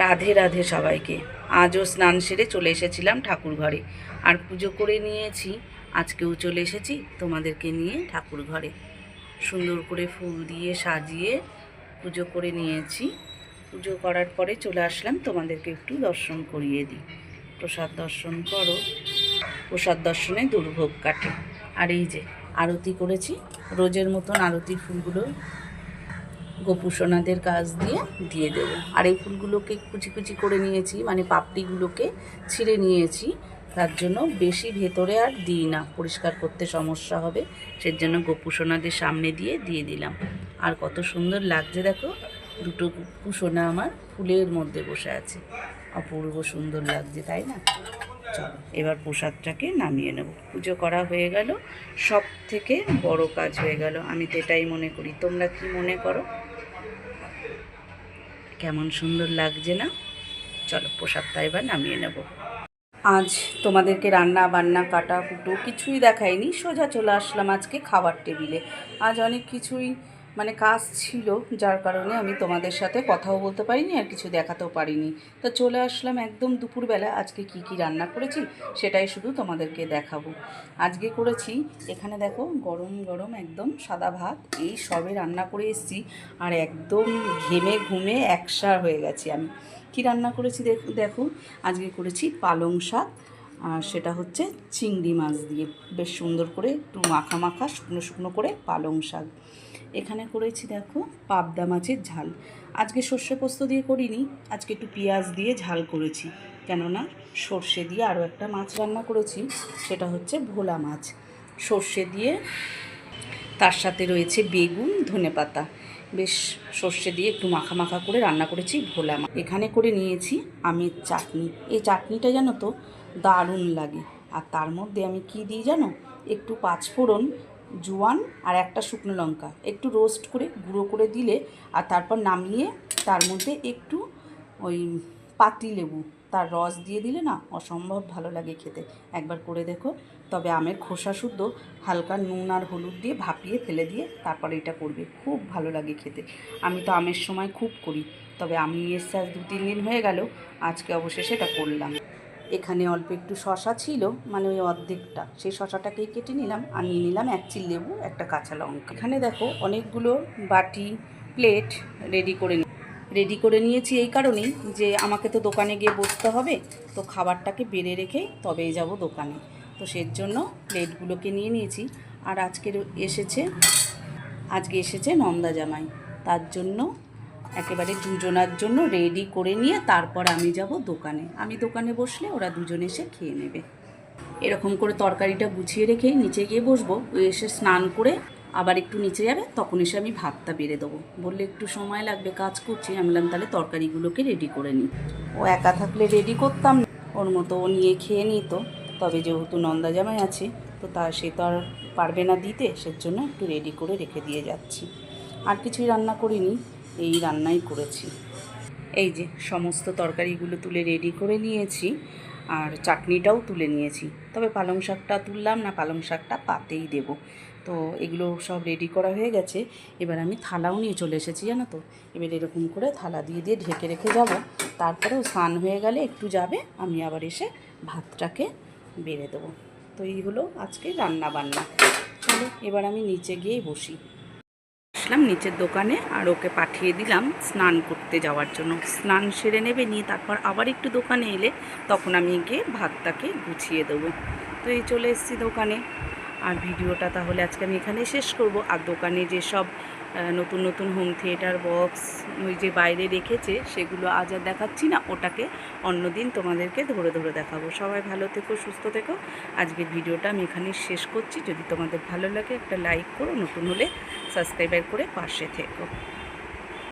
রাধে রাধে সবাইকে। আজও স্নান সেরে চলে এসেছিলাম ঠাকুর ঘরে, আর পুজো করে নিয়েছি। আজকেও চলে এসেছি তোমাদেরকে নিয়ে ঠাকুর ঘরে। সুন্দর করে ফুল দিয়ে সাজিয়ে পুজো করে নিয়েছি। পুজো করার পরে চলে আসলাম তোমাদেরকে একটু দর্শন করিয়ে দিই। প্রসাদ দর্শন করো, প্রসাদ দর্শনে দুর্ভোগ কাটে। আর এই যে আরতি করেছি, রোজের মতন আরতির ফুলগুলো গোপুসোনাদের কাজ দিয়ে দিয়ে দেব। আর এই ফুলগুলোকে কুচি কুচি করে নিয়েছি, মানে পাপড়িগুলোকে ছিঁড়ে নিয়েছি। তার জন্য বেশি ভেতরে আর দিই না, পরিষ্কার করতে সমস্যা হবে, সেজন্য গোপুসোনাদের সামনে দিয়ে দিয়ে দিলাম। আর কত সুন্দর লাগছে দেখো, দুটো গোপুসোনা আমার ফুলের মধ্যে বসে আছে, অপূর্ব সুন্দর লাগছে, তাই না? চলো এবার প্রসাদটাকে নামিয়ে নেব। পুজো করা হয়ে গেল, সব থেকে বড় কাজ হয়ে গেল, আমি তো এটাই মনে করি। তোমরা কি মনে করো? কেমন সুন্দর লাগছে না? চলো প্রসাদটা এবার নামিয়ে নেব। আজ তোমাদেরকে রান্না বান্না কাটা কুটো কিছুই দেখাইনি, সোজা চলে আসলাম আজকে খাবার টেবিলে। আজ অনেক কিছুই মানে কাজ ছিল, যার কারণে আমি তোমাদের সাথে কথাও বলতে পারিনি আর কিছু দেখাতেও পারিনি। তো চলে আসলাম একদম দুপুরবেলা। আজকে কি কি রান্না করেছি সেটাই শুধু তোমাদেরকে দেখাবো। আজকে করেছি, এখানে দেখো, গরম গরম একদম সাদা ভাত, এই সবে রান্না করে এসেছি, আর একদম ঘেমে ঘুমে একসার হয়ে গেছি আমি। কি রান্না করেছি দেখো, আজকে করেছি পালং শাক, আর সেটা হচ্ছে চিংড়ি মাছ দিয়ে বেশ সুন্দর করে একটু মাখা মাখা শুকনো শুকনো করে পালং শাক। এখানে করেছি দেখো পাবদা মাছের ঝাল। আজকে সর্ষে পোস্ত দিয়ে করিনি, আজকে একটু পেঁয়াজ দিয়ে ঝাল করেছি, কেননা সর্ষে দিয়ে আরও একটা মাছ রান্না করেছি, সেটা হচ্ছে ভোলা মাছ সর্ষে দিয়ে। তার সাথে রয়েছে বেগুন, ধনেপাতা, বেশ সর্ষে দিয়ে একটু মাখা মাখা করে রান্না করেছি ভোলা মাছ। এখানে করে নিয়েছি আমের চাটনি। এই চাটনিটা জানো তো দারুণ লাগে। আর তার মধ্যে আমি কি দিই জানো, একটু পাঁচফোড়ন, জোয়ান আর একটা শুকনো লঙ্কা একটু রোস্ট করে গুঁড়ো করে দিলে, আর তারপর নামিয়ে তার মধ্যে একটু ওই পাতিলেবু তার রস দিয়ে দিলে না, অসম্ভব ভালো লাগে খেতে। একবার করে দেখো। তবে আমের খোসা শুদ্ধ হালকা নুন আর হলুদ দিয়ে ভাপিয়ে ফেলে দিয়ে তারপরে এটা করবে, খুব ভালো লাগে খেতে। আমি তো আমের সময় খুব করি, তবে আমি এসে আজ 2-3 দিন হয়ে গেল, আজকে অবশেষে এটা করলাম। এখানে অল্প একটু শশা ছিল, মানে ওই অর্ধেকটা, সেই শশাটাকেই কেটে নিলাম, আর নিয়ে নিলাম 1 চিল লেবু, একটা কাঁচা লঙ্কা। এখানে দেখো অনেকগুলো বাটি প্লেট রেডি করে নিয়েছি এই কারণেই যে আমাকে তো দোকানে গিয়ে বসতে হবে, তো খাবারটাকে বেড়ে রেখেই তবেই যাব দোকানে। তো সেই জন্য প্লেটগুলোকে নিয়ে নিয়েছি। আর আজকে এসেছে নন্দা জামাই, তার জন্য একেবারে দুজনার জন্য রেডি করে নিয়ে তারপর আমি যাব দোকানে। আমি দোকানে বসলে ওরা দুজন এসে খেয়ে নেবে। এরকম করে তরকারিটা গুছিয়ে রেখেই নিচে গিয়ে বসবো। ও এসে স্নান করে আবার একটু নিচে যাবে, তখন এসে আমি ভাতটা বেড়ে দেবো। বললে একটু সময় লাগবে, কাজ করছি। আমি বললাম তাহলে তরকারিগুলোকে রেডি করে নিই। ও একা থাকলে রেডি করতাম না, ওর মতো ও নিয়ে খেয়ে নিত। তবে যেহেতু নন্দা জামাই আছে, তো সে তো আর পারবে না দিতে, সেজন্য একটু রেডি করে রেখে দিয়ে যাচ্ছি। আর কিছুই রান্না করিনি, এই রান্নাই করেছি। এই যে সমস্ত তরকারিগুলো তুলে রেডি করে নিয়েছি, আর চাটনিটাও তুলে নিয়েছি। তবে পালং শাকটা তুললাম না, পালং শাকটা পাতেই দেব। তো এগুলো সব রেডি করা হয়ে গেছে। এবার আমি থালাও নিয়ে চলে এসেছি, জানো তো। এবার এরকম করে থালা দিয়ে দিয়ে ঢেকে রেখে যাব। তারপরেও স্নান হয়ে গেলে একটু যাবে, আমি আবার এসে ভাতটাকে বেড়ে দেবো। তো এই হলো আজকে রান্না বান্না। চলো এবার আমি নিচে গিয়েই বসি। আসলাম নিচের দোকানে, আর ওকে পাঠিয়ে দিলাম স্নান করতে যাওয়ার জন্য। স্নান সেরে নেবে, নিয়ে তারপর আবার একটু দোকানে এলে তখন আমি গিয়ে ভাতটাকে গুছিয়ে দেবো। তো এই চলে এসেছি দোকানে। আর ভিডিওটা তাহলে আজকে আমি এখানে শেষ করব। আর দোকানে যেসব নতুন নতুন হোম থিয়েটার বক্স ওই যে বাইরে রেখেছে, সেগুলো আজ আর দেখাচ্ছি না, ওটাকে অন্যদিন তোমাদেরকে ধরে ধরে দেখাবো। সবাই ভালো থেকো, সুস্থ থেকো। আজকের ভিডিওটা আমি এখানে শেষ করছি। যদি তোমাদের ভালো লাগে একটা লাইক করো, নতুন হলে সাবস্ক্রাইব করে পাশে থেকো।